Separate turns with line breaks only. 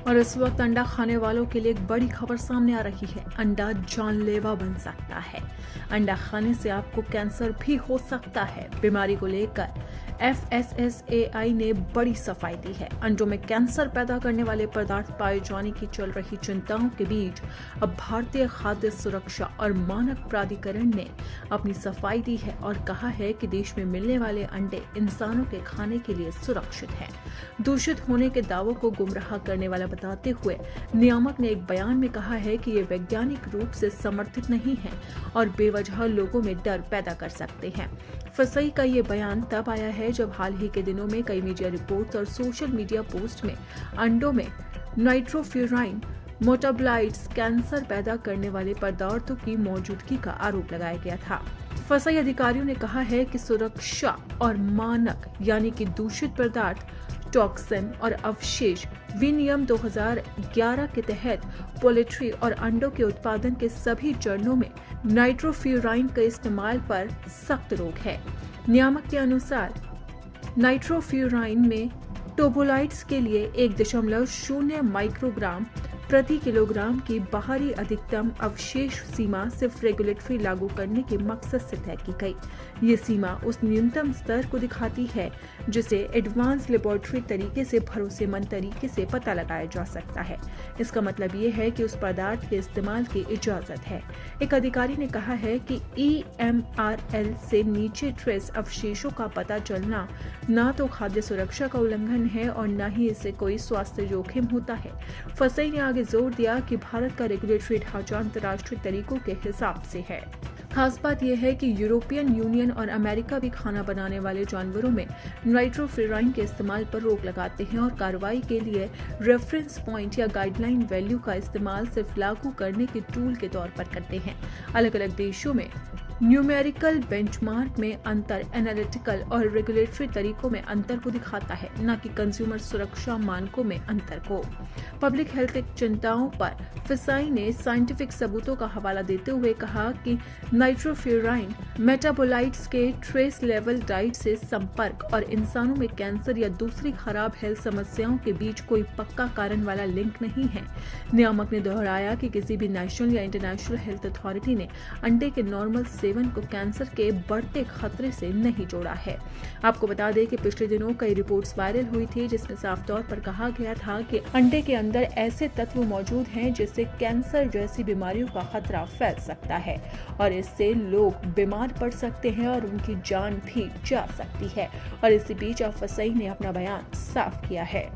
और इस वक्त अंडा खाने वालों के लिए एक बड़ी खबर सामने आ रही है। अंडा जानलेवा बन सकता है। अंडा खाने से आपको कैंसर भी हो सकता है। बीमारी को लेकर FSSAI ने बड़ी सफाई दी है। अंडों में कैंसर पैदा करने वाले पदार्थ पाए जाने की चल रही चिंताओं के बीच अब भारतीय खाद्य सुरक्षा और मानक प्राधिकरण ने अपनी सफाई दी है और कहा है कि देश में मिलने वाले अंडे इंसानों के खाने के लिए सुरक्षित हैं। दूषित होने के दावों को गुमराह करने वाला बताते हुए नियामक ने एक बयान में कहा है कि ये वैज्ञानिक रूप से समर्थित नहीं है और बेवजह लोगों में डर पैदा कर सकते हैं। FSSAI का ये बयान तब आया है जब हाल ही के दिनों में कई मीडिया रिपोर्ट्स और सोशल मीडिया पोस्ट में अंडों में नाइट्रोफ्यूराइन मेटाबोलाइट्स कैंसर पैदा करने वाले पदार्थों की मौजूदगी का आरोप लगाया गया था। FSSAI अधिकारियों ने कहा है कि सुरक्षा और मानक यानी कि दूषित पदार्थ, टॉक्सिन और अवशेष विनियम 2011 के तहत पोल्ट्री और अंडों के उत्पादन के सभी चरणों में नाइट्रोफ्यूराइन के इस्तेमाल पर सख्त रोक है। नियामक के अनुसार नाइट्रोफ्यूराइन में टोबोलाइट्स के लिए 1.0 माइक्रोग्राम प्रति किलोग्राम की बाहरी अधिकतम अवशेष सीमा सिर्फ रेगुलेटरी लागू करने के मकसद से तय की गई। ये सीमा उस न्यूनतम स्तर को दिखाती है जिसे एडवांस लेबोरेटरी तरीके से भरोसेमंद तरीके से पता लगाया जा सकता है। इसका मतलब ये है कि उस पदार्थ के इस्तेमाल की इजाजत है। एक अधिकारी ने कहा है कि EMRL से नीचे ट्रेस अवशेषों का पता चलना न तो खाद्य सुरक्षा का उल्लंघन है और न ही इससे कोई स्वास्थ्य जोखिम होता है। FSSAI ने आगे जोर दिया कि भारत का रेगुलेटरी ढांचा अंतर्राष्ट्रीय तरीकों के हिसाब से है। खास बात यह है कि यूरोपियन यूनियन और अमेरिका भी खाना बनाने वाले जानवरों में नाइट्रोफ्यूराइन के इस्तेमाल पर रोक लगाते हैं और कार्रवाई के लिए रेफरेंस पॉइंट या गाइडलाइन वैल्यू का इस्तेमाल सिर्फ लागू करने के टूल के तौर पर करते हैं। अलग अलग देशों में न्यूमेरिकल बेंचमार्क में अंतर एनालिटिकल और रेगुलेटरी तरीकों में अंतर को दिखाता है, न कि कंज्यूमर सुरक्षा मानकों में अंतर को। पब्लिक हेल्थ चिंताओं पर FSSAI ने साइंटिफिक सबूतों का हवाला देते हुए कहा कि नाइट्रोफ्यूराइन मेटाबोलाइट्स के ट्रेस लेवल डाइट से संपर्क और इंसानों में कैंसर या दूसरी खराब हेल्थ समस्याओं के बीच कोई पक्का कारण वाला लिंक नहीं है। नियामक ने दोहराया कि किसी भी नेशनल या इंटरनेशनल हेल्थ अथॉरिटी ने अंडे के नॉर्मल सेवन को कैंसर के बढ़ते खतरे से नहीं जोड़ा है। आपको बता दें कि पिछले दिनों कई रिपोर्ट्स वायरल हुई थी जिसमें साफ तौर पर कहा गया था कि अंडे के अंदर ऐसे तत्व मौजूद हैं जिससे कैंसर जैसी बीमारियों का खतरा फैल सकता है और इससे लोग बीमार पड़ सकते हैं और उनकी जान भी जा सकती है। और इसी बीच FSSAI ने अपना बयान साफ किया है।